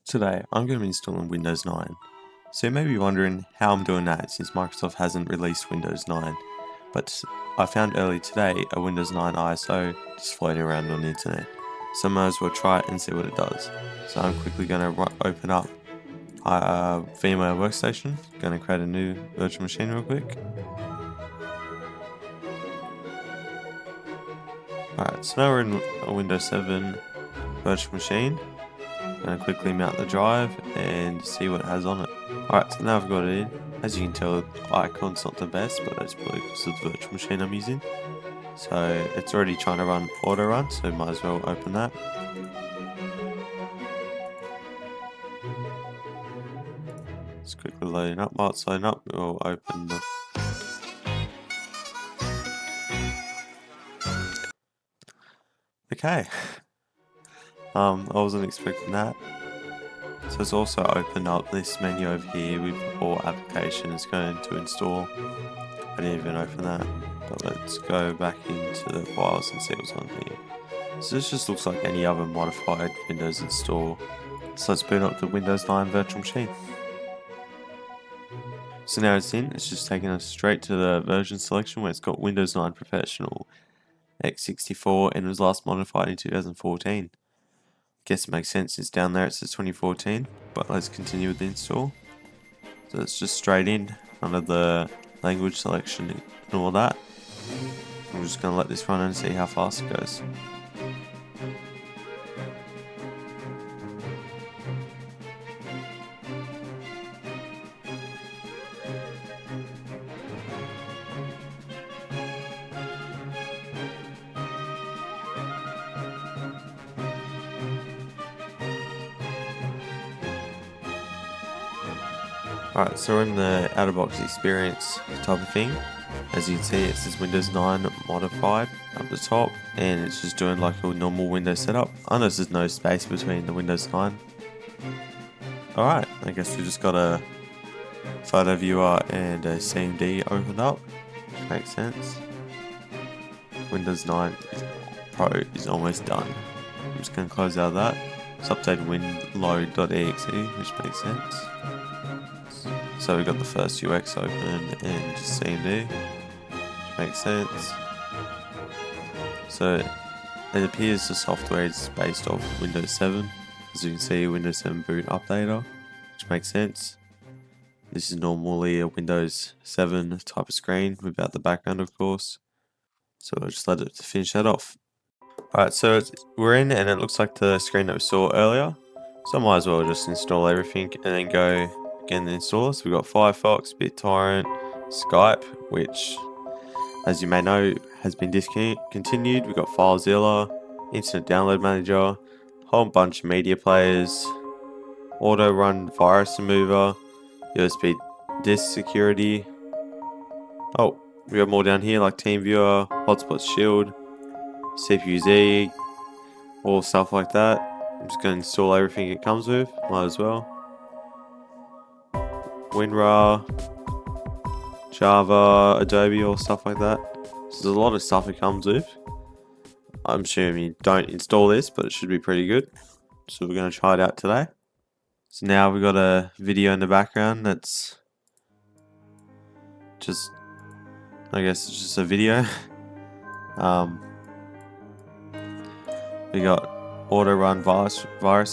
Today, I'm going to be installing Windows 9. So you may be wondering how I'm doing that since Microsoft hasn't released Windows 9. But I found earlier today a Windows 9 ISO just floating around on the internet. So I might as well try it and see what it does. So I'm quickly going to open up VMware Workstation. Going to create a new virtual machine real quick. Alright, so now we're in a Windows 7 virtual machine. I'm going to quickly mount the drive and see what it has on it. Alright, so now I've got it in. As you can tell, the icon's not the best, but that's probably because of the virtual machine I'm using. So it's already trying to run auto run, so might as well open that. It's quickly loading up. While it's loading up, we'll open the... Okay. I wasn't expecting that. So it's also opened up this menu over here with all applications going to install. I didn't even open that, but let's go back into the files and see what's on here. So this just looks like any other modified Windows install. So let's boot up the Windows 9 virtual machine. So now it's in, it's just taking us straight to the version selection where it's got Windows 9 Professional x64 and it was last modified in 2014. Guess it makes sense since down there it says 2014, but let's continue with the install. So it's just straight in under the language selection and all that. I'm just going to let this run and see how fast it goes. Alright, so we're in the out of box experience type of thing. As you can see, it says Windows 9 modified up the top, and it's just doing like a normal Windows setup. I notice there's no space between the Windows 9. Alright, I guess we just got a photo viewer and a CMD opened up, which makes sense. Windows 9 Pro is almost done. I'm just going to close out of that. It's updated winload.exe, which makes sense. So we got the first UX open and just CMD, which makes sense. So it appears the software is based off Windows 7. As you can see, Windows 7 boot updater, which makes sense. This is normally a Windows 7 type of screen without the background, of course. So I'll just let it finish that off. Alright, so we're in and it looks like the screen that we saw earlier. So I might as well just install everything and then go again the installer. So we've got Firefox, BitTorrent, Skype, which as you may know has been discontinued. We've got FileZilla, Internet Download Manager, a whole bunch of media players, Auto Run Virus Remover, USB Disk Security. Oh, we got more down here like TeamViewer, Hotspot Shield, CPU-Z, all stuff like that. I'm just going to install everything it comes with, might as well. WinRAR, Java, Adobe, all stuff like that. So there's a lot of stuff it comes with. I'm assuming you don't install this, but it should be pretty good. So we're going to try it out today. So now we've got a video in the background that's just, I guess it's just a video. We got Auto Run Virus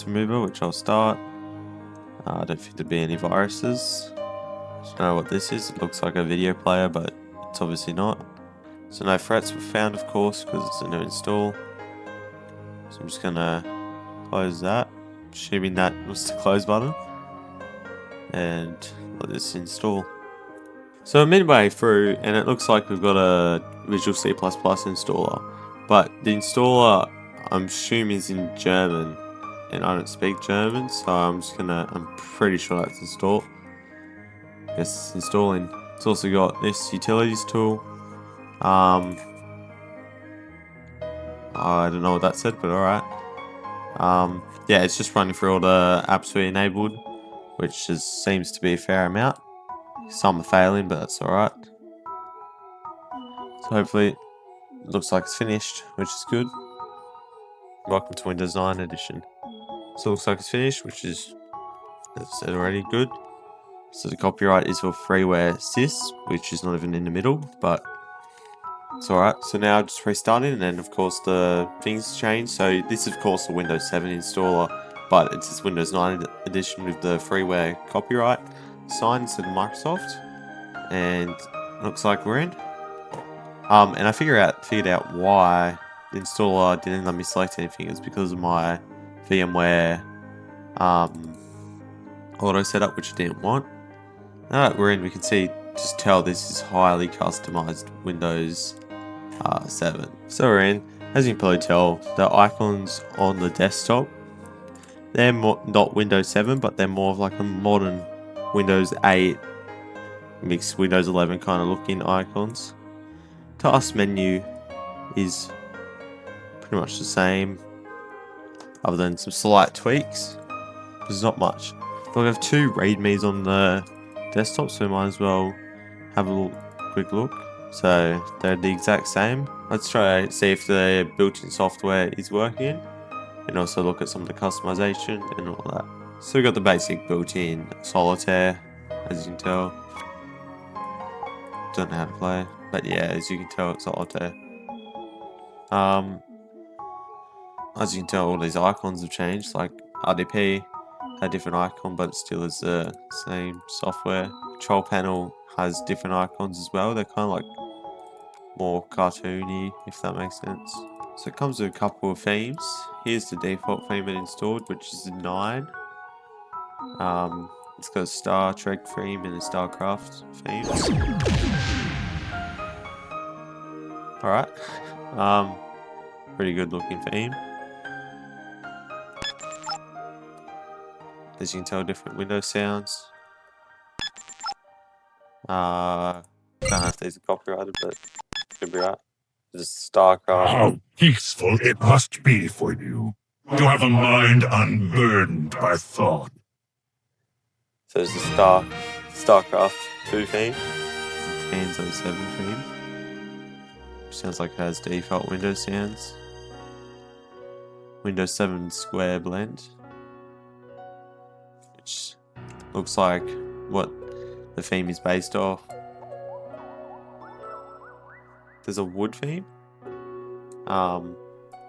Remover, which I'll start. I don't think there'd be any viruses. I don't know what this is. It looks like a video player, but it's obviously not. So no threats were found, of course, because it's a new install. So I'm just gonna close that, assuming that was the close button, and let this install. So I'm midway through, and it looks like we've got a Visual C++ installer, but the installer I'm assuming is in German. And I don't speak German, so I'm pretty sure that's installed. Yes, it's installing. It's also got this utilities tool. I don't know what that said, but alright. Yeah, it's just running through all the apps we enabled, which seems to be a fair amount. Some are failing, but that's alright. So hopefully it looks like it's finished, which is good. Welcome to Windows 9 edition. So it looks like it's finished, which is as I said already, good. So the copyright is for freeware sys, which is not even in the middle, but it's alright. So now just restarting, and then of course the things change. So this is of course the Windows 7 installer, but it's this Windows 9 edition with the freeware copyright sign instead of Microsoft. And looks like we're in. And I figured out why the installer didn't let me select anything. It's because of my VMware auto setup, which I didn't want. Now that we're in, we can just tell this is highly customized Windows 7. So we're in. As you can probably tell, the icons on the desktop, they're not Windows 7, but they're more of like a modern Windows 8 mixed Windows 11 kind of looking icons. Task menu is pretty much the same, other than some slight tweaks. There's not much. But we have two readmes on the desktop, so we might as well have a quick look. So they're the exact same. Let's try to see if the built-in software is working, and also look at some of the customization and all that. So we got the basic built-in solitaire, as you can tell. Don't know how to play, but yeah, as you can tell, it's solitaire. As you can tell, all these icons have changed. Like RDP had a different icon, but it still is the same software. Control panel has different icons as well. They're kind of like more cartoony, if that makes sense. So it comes with a couple of themes. Here's the default theme it installed, which is the 9. It's got a Star Trek theme and a StarCraft theme. Alright. Pretty good looking theme. As you can tell, different window sounds. Don't know if these are copyrighted, but could be right. There's StarCraft. How peaceful it must be for you to have a mind unburdened by thought. So there's the StarCraft 2 theme. It's a Tanzo 7 theme. Which sounds like it has default Windows sounds. Windows 7 Square Blend. Which looks like what the theme is based off. There's a wood theme.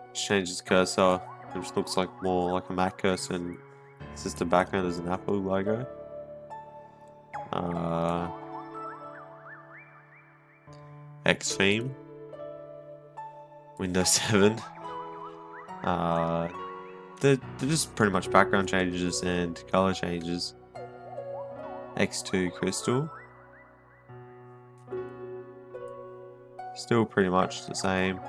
Which changes cursor, which looks like more like a Mac cursor, and it's just the background as an Apple logo. X theme. Windows 7. They're just pretty much background changes and color changes. X2 Crystal. Still pretty much the same.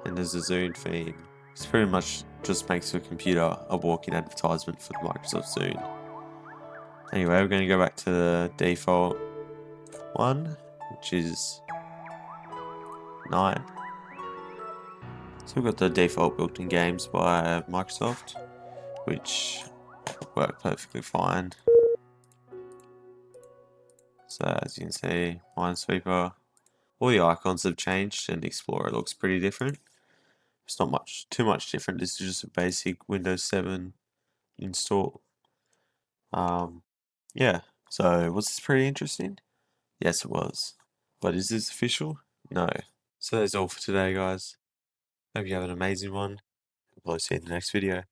And there's a Zune theme. This pretty much just makes your computer a walking advertisement for the Microsoft Zune. Anyway, we're going to go back to the default one, which is 9. So we've got the default built-in games by Microsoft, which work perfectly fine. So as you can see, Minesweeper, all the icons have changed, and Explorer looks pretty different. It's not too much different. This is just a basic Windows 7 install. Yeah, so was this pretty interesting? Yes, it was. But is this official? No. So that's all for today, guys. Hope you have an amazing one. I'll see you in the next video.